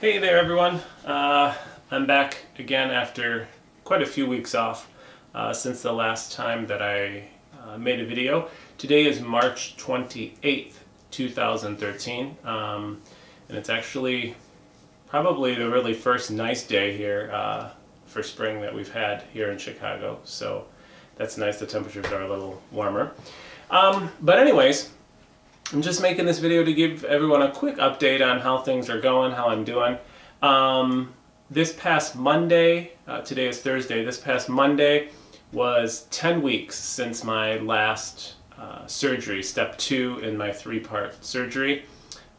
Hey there everyone, I'm back again after quite a few weeks off since the last time that I made a video. Today is March 28th, 2013, and it's actually probably the really first nice day here for spring that we've had here in Chicago, so that's nice. The temperatures are a little warmer. But anyways, I'm just making this video to give everyone a quick update on how things are going, how I'm doing. This past Monday, today is Thursday, this past Monday was 10 weeks since my last surgery, step 2 in my 3-part surgery.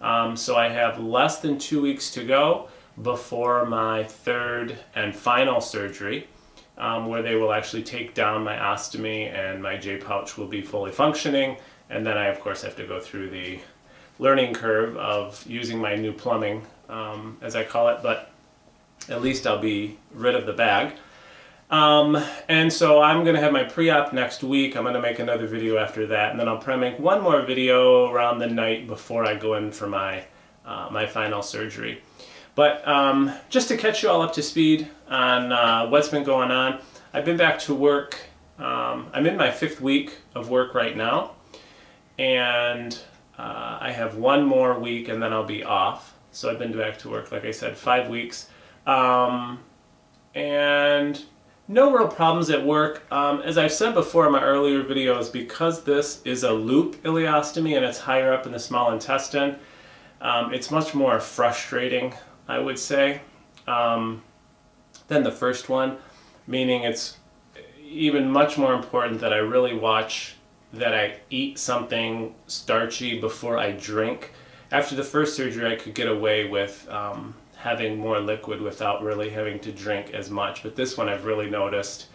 So I have less than 2 weeks to go before my 3rd and final surgery, where they will actually take down my ostomy and my J-pouch will be fully functioning. And then I, of course, have to go through the learning curve of using my new plumbing, as I call it, but at least I'll be rid of the bag. And so I'm going to have my pre-op next week. I'm going to make another video after that, and then I'll probably make one more video around the night before I go in for my, my final surgery. But just to catch you all up to speed on what's been going on, I've been back to work. I'm in my 5th week of work right now. And I have one more week and then I'll be off. So I've been back to work, like I said, 5 weeks. And no real problems at work. As I've said before in my earlier videos, because this is a loop ileostomy and it's higher up in the small intestine, it's much more frustrating, I would say, than the first one. Meaning it's even much more important that I really watch that I eat something starchy before I drink. After the first surgery, I could get away with having more liquid without really having to drink as much. But this one I've really noticed,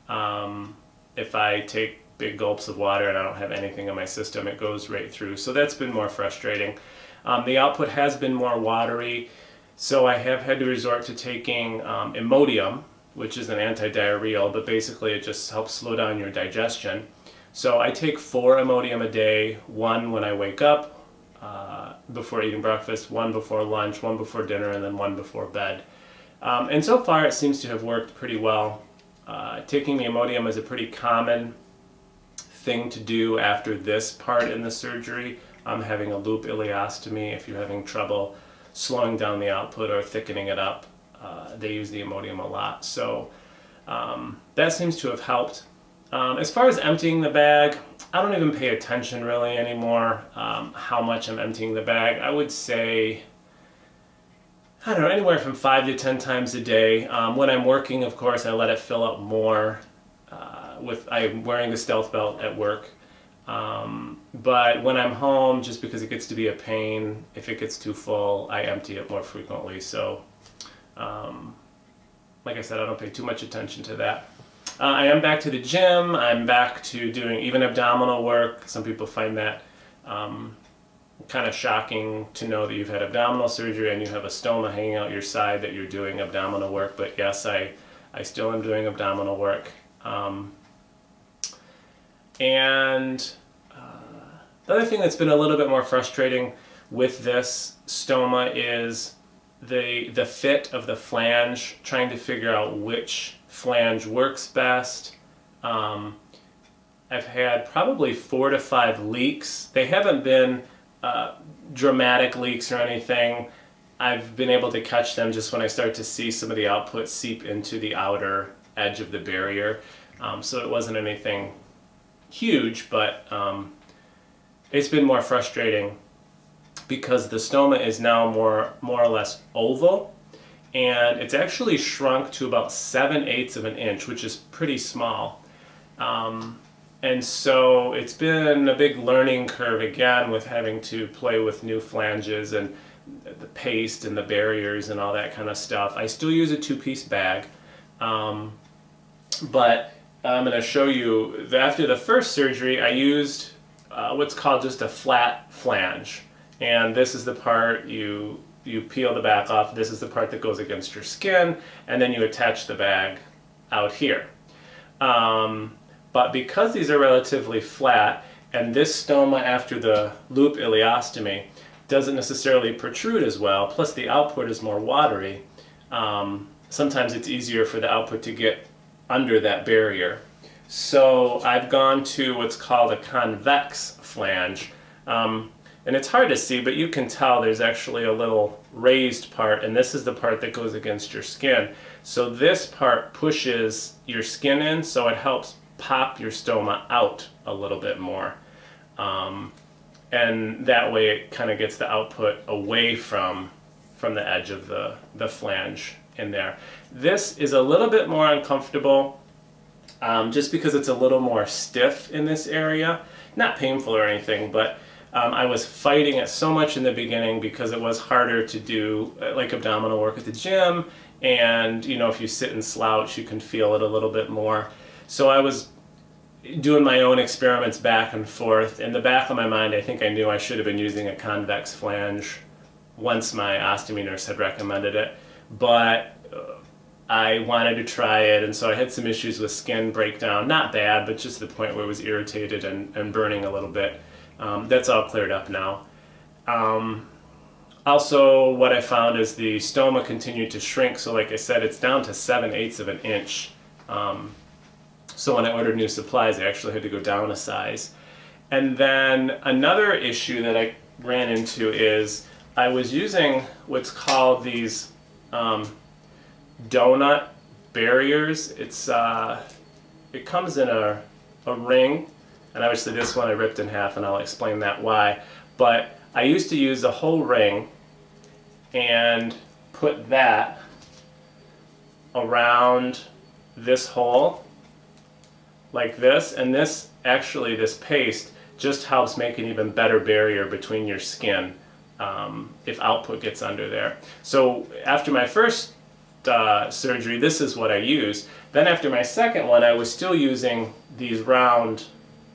if I take big gulps of water and I don't have anything in my system, it goes right through. So that's been more frustrating. The output has been more watery, so I have had to resort to taking Imodium, which is an anti-diarrheal, but basically it just helps slow down your digestion. So I take 4 Imodium a day, 1 when I wake up before eating breakfast, 1 before lunch, 1 before dinner, and then 1 before bed. And so far it seems to have worked pretty well. Taking the Imodium is a pretty common thing to do after this part in the surgery. Having a loop ileostomy, if you're having trouble slowing down the output or thickening it up, they use the Imodium a lot. So that seems to have helped. As far as emptying the bag, I don't even pay attention really anymore how much I'm emptying the bag. I would say, I don't know, anywhere from 5 to 10 times a day. When I'm working, of course, I let it fill up more. I'm wearing the stealth belt at work. But when I'm home, just because it gets to be a pain, if it gets too full, I empty it more frequently. So, like I said, I don't pay too much attention to that. I am back to the gym. I'm back to doing even abdominal work. Some people find that kind of shocking to know that you've had abdominal surgery and you have a stoma hanging out your side that you're doing abdominal work. But yes, I still am doing abdominal work. And the other thing that's been a little bit more frustrating with this stoma is the fit of the flange, trying to figure out which flange works best. I've had probably 4 to 5 leaks. They haven't been dramatic leaks or anything. I've been able to catch them just when I start to see some of the output seep into the outer edge of the barrier. So it wasn't anything huge, but it's been more frustrating because the stoma is now more or less oval, and it's actually shrunk to about 7/8 of an inch, which is pretty small. And so it's been a big learning curve again with having to play with new flanges and the paste and the barriers and all that kind of stuff. I still use a 2-piece bag, but I'm going to show you that after the first surgery I used what's called just a flat flange. And this is the part you peel the back off. This is the part that goes against your skin, and then you attach the bag out here. But because these are relatively flat, and this stoma after the loop ileostomy doesn't necessarily protrude as well, plus the output is more watery. Sometimes it's easier for the output to get under that barrier. So I've gone to what's called a convex flange. And it's hard to see, but you can tell there's actually a little raised part, and this is the part that goes against your skin. So this part pushes your skin in, so it helps pop your stoma out a little bit more. And that way it kind of gets the output away from the edge of the flange in there. This is a little bit more uncomfortable just because it's a little more stiff in this area. Not painful or anything, but I was fighting it so much in the beginning because it was harder to do like abdominal work at the gym, and you know, if you sit and slouch you can feel it a little bit more. So I was doing my own experiments back and forth. In the back of my mind, I think I knew I should have been using a convex flange once my ostomy nurse had recommended it, but I wanted to try it, and so I had some issues with skin breakdown. Not bad, but just the point where it was irritated and burning a little bit. That's all cleared up now. Also, what I found is the stoma continued to shrink, so like I said, it's down to 7/8 of an inch. So when I ordered new supplies, I actually had to go down a size. And then another issue that I ran into is I was using what's called these donut barriers. It comes in a ring, and obviously this one I ripped in half, and I'll explain that why. But I used to use the whole ring and put that around this hole like this, and this paste just helps make an even better barrier between your skin if output gets under there. So after my first surgery, this is what I used. Then after my second one, I was still using these round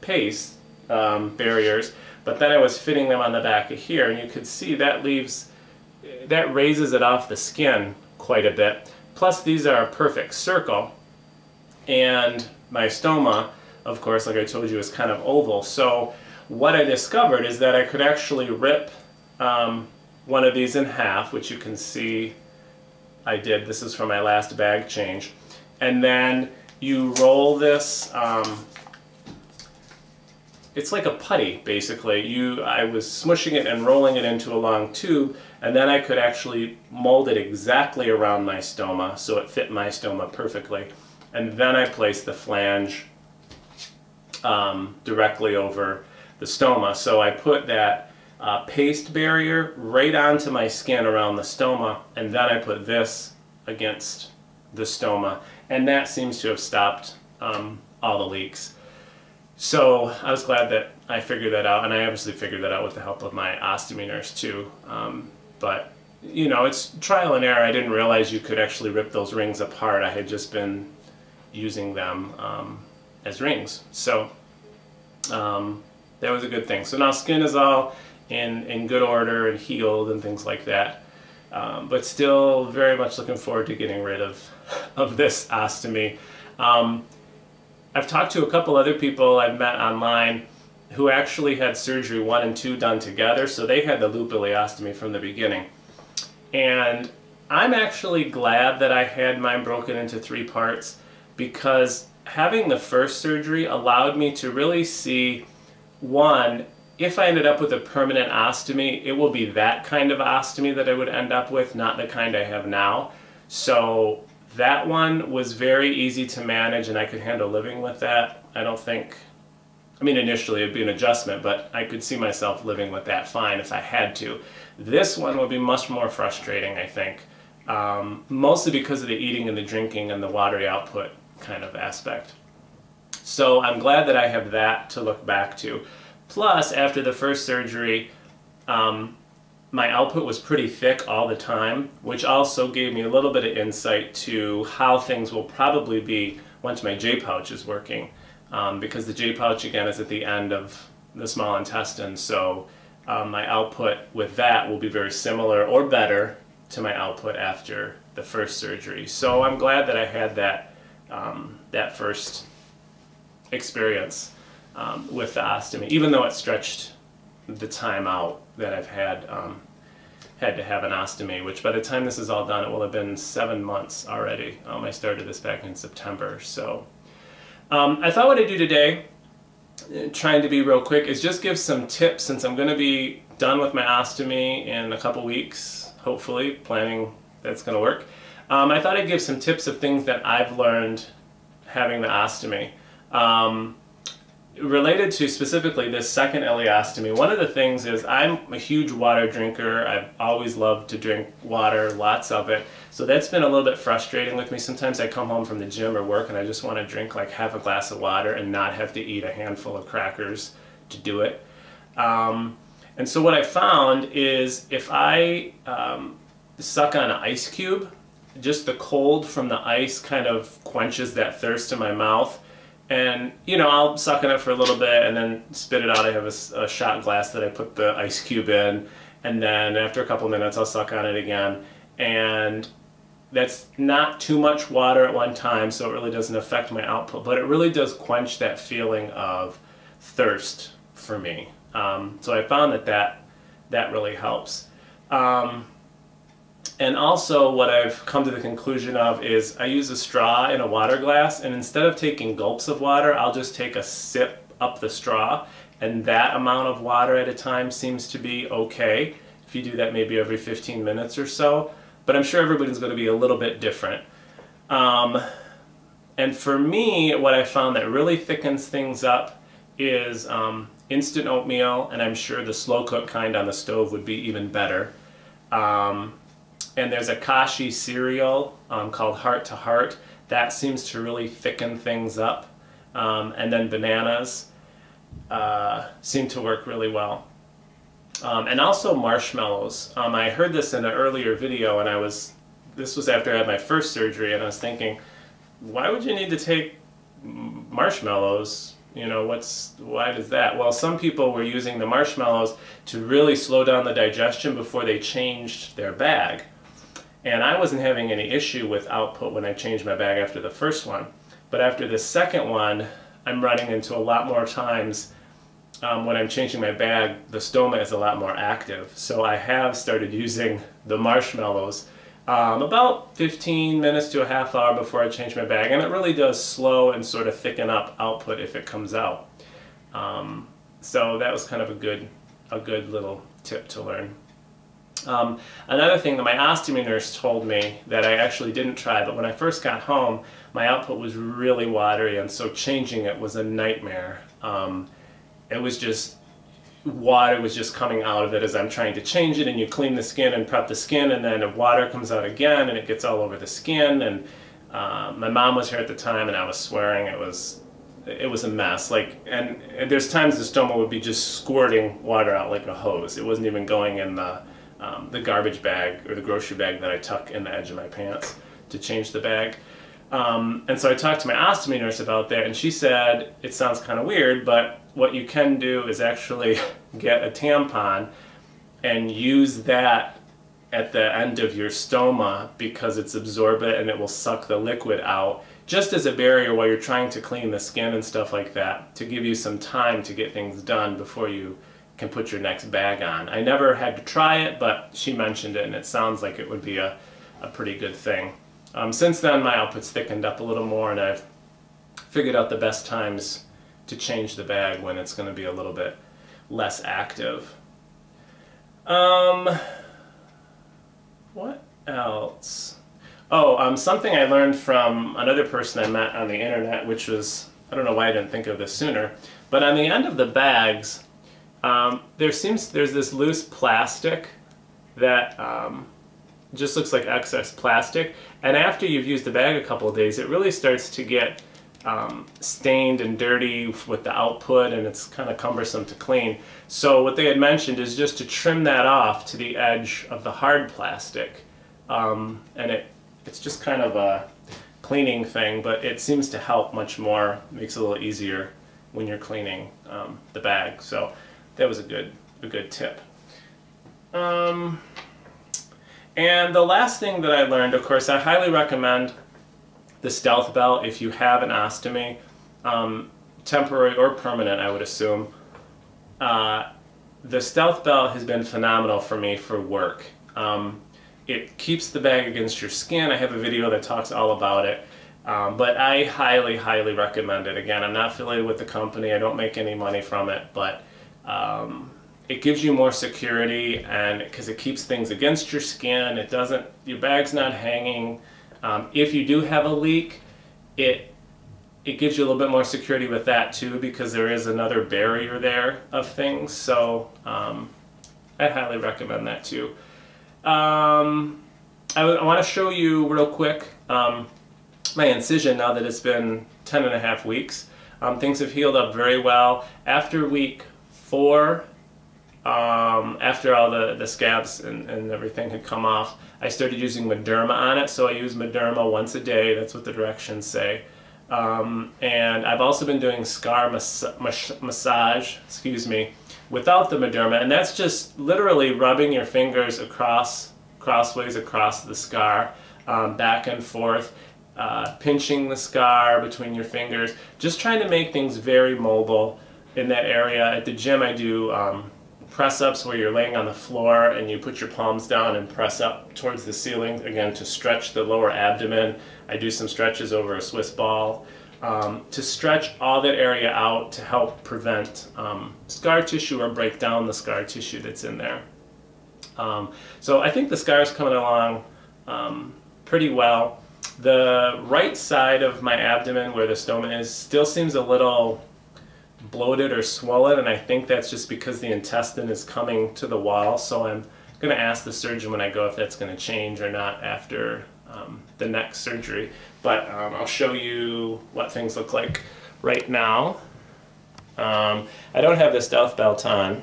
paste barriers, but then I was fitting them on the back of here, and you could see that raises it off the skin quite a bit. Plus these are a perfect circle, and my stoma, of course, like I told you, is kind of oval. So what I discovered is that I could actually rip one of these in half, which you can see I did. This is for my last bag change. And then you roll this, it's like a putty basically. I was smushing it and rolling it into a long tube, and then I could actually mold it exactly around my stoma so it fit my stoma perfectly. And then I placed the flange directly over the stoma. So I put that paste barrier right onto my skin around the stoma, and then I put this against the stoma, and that seems to have stopped all the leaks. So I was glad that I figured that out, and I obviously figured that out with the help of my ostomy nurse too. But you know, it's trial and error. I didn't realize you could actually rip those rings apart. I had just been using them as rings. So that was a good thing. So now skin is all in good order and healed and things like that. But still very much looking forward to getting rid of this ostomy. I've talked to a couple other people I've met online who actually had surgery 1 and 2 done together, so they had the loop ileostomy from the beginning. And I'm actually glad that I had mine broken into 3 parts, because having the first surgery allowed me to really see, one, if I ended up with a permanent ostomy, it will be that kind of ostomy that I would end up with, not the kind I have now. So that one was very easy to manage, and I could handle living with that. I mean, initially it'd be an adjustment, but I could see myself living with that fine if I had to. This one would be much more frustrating, I think, mostly because of the eating and the drinking and the watery output kind of aspect. So I'm glad that I have that to look back to. Plus, after the first surgery, my output was pretty thick all the time, which also gave me a little bit of insight to how things will probably be once my J-pouch is working, because the J-pouch again is at the end of the small intestine, so my output with that will be very similar or better to my output after the first surgery. So I'm glad that I had that, that first experience with the ostomy, even though it stretched the time out that I've had to have an ostomy, which by the time this is all done, it will have been 7 months already. I started this back in September. So I thought what I'd do today, trying to be real quick, is just give some tips, since I'm going to be done with my ostomy in a couple weeks, hopefully, planning that's going to work. I thought I'd give some tips of things that I've learned having the ostomy. Related to specifically this second ileostomy, one of the things is I'm a huge water drinker. I've always loved to drink water, lots of it. So that's been a little bit frustrating with me. Sometimes I come home from the gym or work and I just want to drink like half a glass of water and not have to eat a handful of crackers to do it. And so what I found is if I suck on an ice cube, just the cold from the ice kind of quenches that thirst in my mouth. And, you know, I'll suck on it for a little bit and then spit it out. I have a shot glass that I put the ice cube in, and then after a couple minutes I'll suck on it again. And that's not too much water at one time, so it really doesn't affect my output, but it really does quench that feeling of thirst for me. So I found that really helps. And also what I've come to the conclusion of is I use a straw in a water glass, and instead of taking gulps of water, I'll just take a sip up the straw, and that amount of water at a time seems to be okay if you do that maybe every 15 minutes or so. But I'm sure everybody's going to be a little bit different. And for me, what I found that really thickens things up is instant oatmeal, and I'm sure the slow cook kind on the stove would be even better. And there's a kashi cereal called Heart to Heart. That seems to really thicken things up. And then bananas seem to work really well. And also marshmallows. I heard this in an earlier video, and this was after I had my first surgery, and I was thinking, why would you need to take marshmallows? You know, why does that? Well, some people were using the marshmallows to really slow down the digestion before they changed their bag. And I wasn't having any issue with output when I changed my bag after the first one. But after the second one, I'm running into a lot more times when I'm changing my bag, the stoma is a lot more active. So I have started using the marshmallows about 15 minutes to a half hour before I change my bag. And it really does slow and sort of thicken up output if it comes out. So that was kind of a good little tip to learn. Another thing that my ostomy nurse told me that I actually didn't try, but when I first got home, my output was really watery, and so changing it was a nightmare. It was just, water was just coming out of it as I'm trying to change it, and you clean the skin and prep the skin, and then water comes out again, and it gets all over the skin. And my mom was here at the time, and I was swearing. It was a mess. And there's times the stoma would be just squirting water out like a hose. It wasn't even going in the garbage bag or the grocery bag that I tuck in the edge of my pants to change the bag. And so I talked to my ostomy nurse about that, and she said, it sounds kind of weird, but what you can do is actually get a tampon and use that at the end of your stoma, because it's absorbent and it will suck the liquid out, just as a barrier while you're trying to clean the skin and stuff like that, to give you some time to get things done before you can put your next bag on. I never had to try it, but she mentioned it, and it sounds like it would be a pretty good thing. Since then, my output's thickened up a little more, and I've figured out the best times to change the bag when it's going to be a little bit less active. What else? Oh, something I learned from another person I met on the internet, which was, I don't know why I didn't think of this sooner, but on the end of the bags, there's this loose plastic that just looks like excess plastic, and after you've used the bag a couple of days, it really starts to get stained and dirty with the output, and it's kind of cumbersome to clean. So what they had mentioned is just to trim that off to the edge of the hard plastic, and it's just kind of a cleaning thing, but it seems to help much more. It makes it a little easier when you're cleaning the bag. So that was a good tip. And the last thing that I learned, of course, I highly recommend the stealth belt if you have an ostomy, temporary or permanent, I would assume. the Stealth Belt has been phenomenal for me for work. It keeps the bag against your skin. I have a video that talks all about it. But I highly, highly recommend it. Again, I'm not affiliated with the company. I don't make any money from it, but it gives you more security, and because it keeps things against your skin. It doesn't, your bag's not hanging. If you do have a leak, it gives you a little bit more security with that too, because there is another barrier there of things. So I highly recommend that too. I want to show you real quick my incision now that it's been 10.5 weeks. Things have healed up very well. After week 4, after all the scabs and everything had come off, I started using Mederma on it. So I use Mederma once a day. That's what the directions say. And I've also been doing scar massage, without the Mederma, and that's just literally rubbing your fingers crossways across the scar, back and forth, pinching the scar between your fingers, just trying to make things very mobile in that area. At the gym I do press-ups where you're laying on the floor and you put your palms down and press up towards the ceiling, again to stretch the lower abdomen. I do some stretches over a Swiss ball to stretch all that area out to help prevent scar tissue or break down the scar tissue that's in there. So I think the scar is coming along pretty well. The right side of my abdomen where the stoma is still seems a little bloated or swollen, and I think that's just because the intestine is coming to the wall. So I'm going to ask the surgeon when I go if that's going to change or not after the next surgery. But I'll show you what things look like right now. I don't have the Stealth Belt on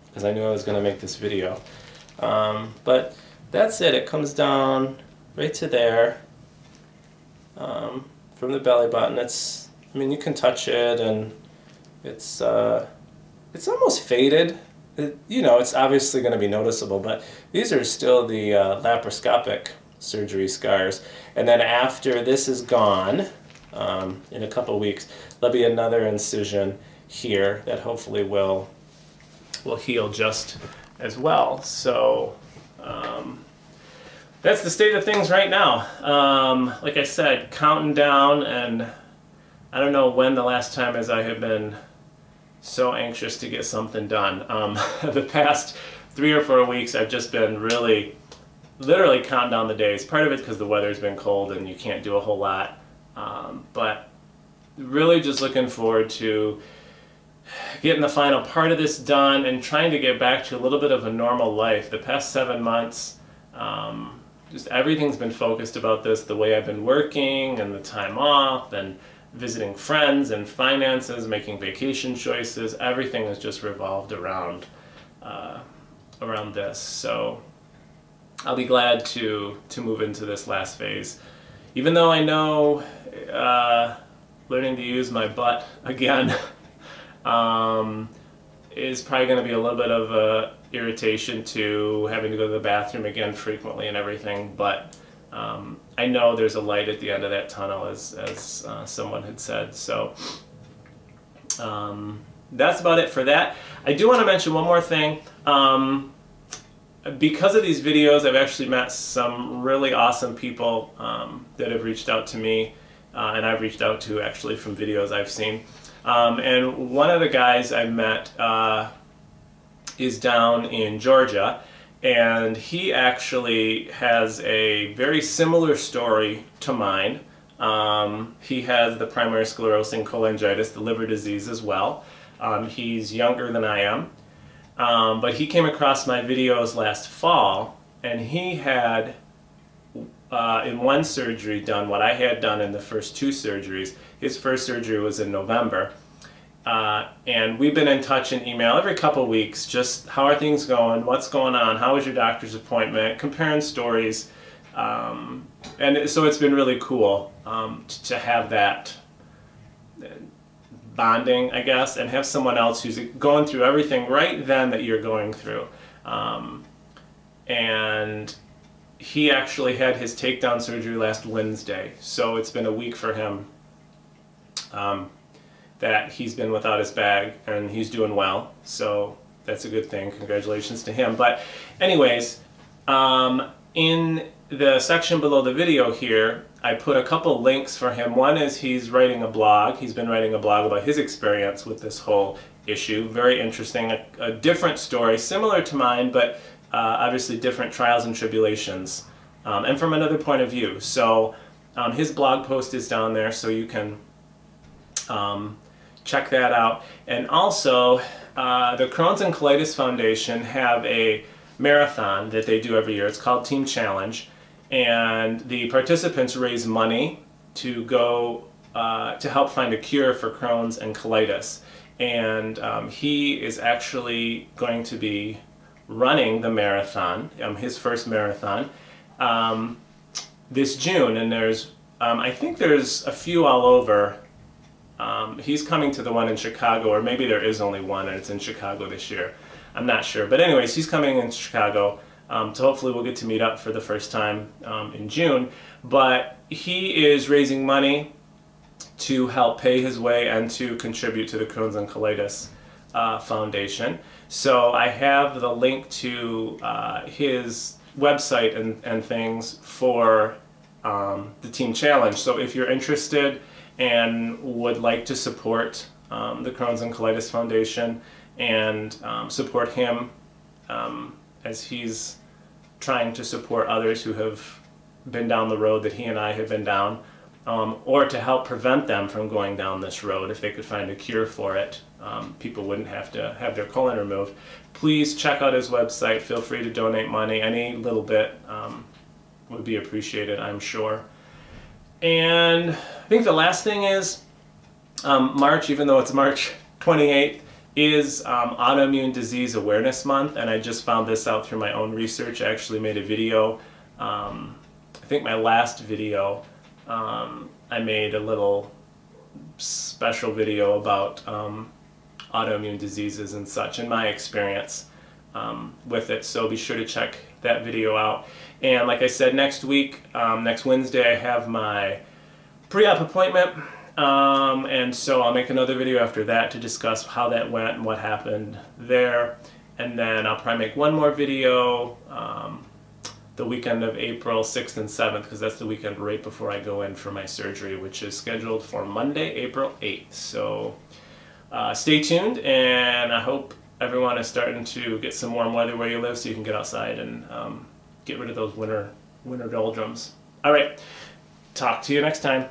because I knew I was going to make this video. But that's it. It comes down right to there from the belly button. It's, I mean, you can touch it, and it's almost faded. You know, it's obviously going to be noticeable, but these are still the laparoscopic surgery scars. And then after this is gone, in a couple weeks, there'll be another incision here that hopefully will heal just as well. So that's the state of things right now. Like I said, counting down, and I don't know when the last time is I have been so anxious to get something done. The past 3 or 4 weeks I've just been literally counting down the days. Part of it's because the weather's been cold and you can't do a whole lot. But really just looking forward to getting the final part of this done and trying to get back to a little bit of a normal life. The past 7 months, just everything's been focused about this, the way I've been working and the time off and visiting friends and finances, making vacation choices. Everything has just revolved around this. So I'll be glad to move into this last phase. Even though I know learning to use my butt again is probably going to be a little bit of a irritation to having to go to the bathroom again frequently and everything, but I know there's a light at the end of that tunnel, as someone had said. So that's about it for that. I do want to mention one more thing. Because of these videos, I've actually met some really awesome people that have reached out to me, and I've reached out to actually from videos I've seen. And one of the guys I met is down in Georgia, and he actually has a very similar story to mine. He has the primary sclerosing cholangitis, the liver disease as well. He's younger than I am, but he came across my videos last fall, and he had in one surgery done what I had done in the first 2 surgeries. His first surgery was in November. And we've been in touch in email every couple weeks, just how are things going, what's going on, how was your doctor's appointment, comparing stories. And so it's been really cool to have that bonding, I guess, and have someone else who's going through everything right then that you're going through. And he actually had his takedown surgery last Wednesday, so it's been a week for him that he's been without his bag, and he's doing well. So that's a good thing. Congratulations to him. But anyways, in the section below the video here, I put a couple links for him. One is he's writing a blog. He's been writing a blog about his experience with this whole issue. Very interesting, a different story, similar to mine, but obviously different trials and tribulations, and from another point of view. So his blog post is down there, so you can check that out. And also, the Crohn's and Colitis Foundation have a marathon that they do every year. It's called Team Challenge, and the participants raise money to go to help find a cure for Crohn's and colitis. And he is actually going to be running the marathon, his first marathon, this June. And there's, I think there's a few all over. He's coming to the one in Chicago, or maybe there is only one and it's in Chicago this year. I'm not sure. But anyways, he's coming in Chicago, so hopefully we'll get to meet up for the first time in June. But he is raising money to help pay his way and to contribute to the Crohn's and Colitis Foundation. So I have the link to his website and things for the Team Challenge. So if you're interested and would like to support the Crohn's and Colitis Foundation and support him as he's trying to support others who have been down the road that he and I have been down, or to help prevent them from going down this road, if they could find a cure for it, people wouldn't have to have their colon removed. Please check out his website. Feel free to donate money. Any little bit would be appreciated, I'm sure. And I think the last thing is March, even though it's March 28th, is Autoimmune Disease Awareness Month, and I just found this out through my own research. I actually made a video, I think my last video, I made a little special video about autoimmune diseases and such, and my experience with it, so be sure to check that video out. And like I said, next week, next Wednesday, I have my pre-op appointment, and so I'll make another video after that to discuss how that went and what happened there. And then I'll probably make one more video the weekend of April 6th and 7th, because that's the weekend right before I go in for my surgery, which is scheduled for Monday, April 8th. So stay tuned, and I hope everyone is starting to get some warm weather where you live so you can get outside and get rid of those winter doldrums. All right, talk to you next time.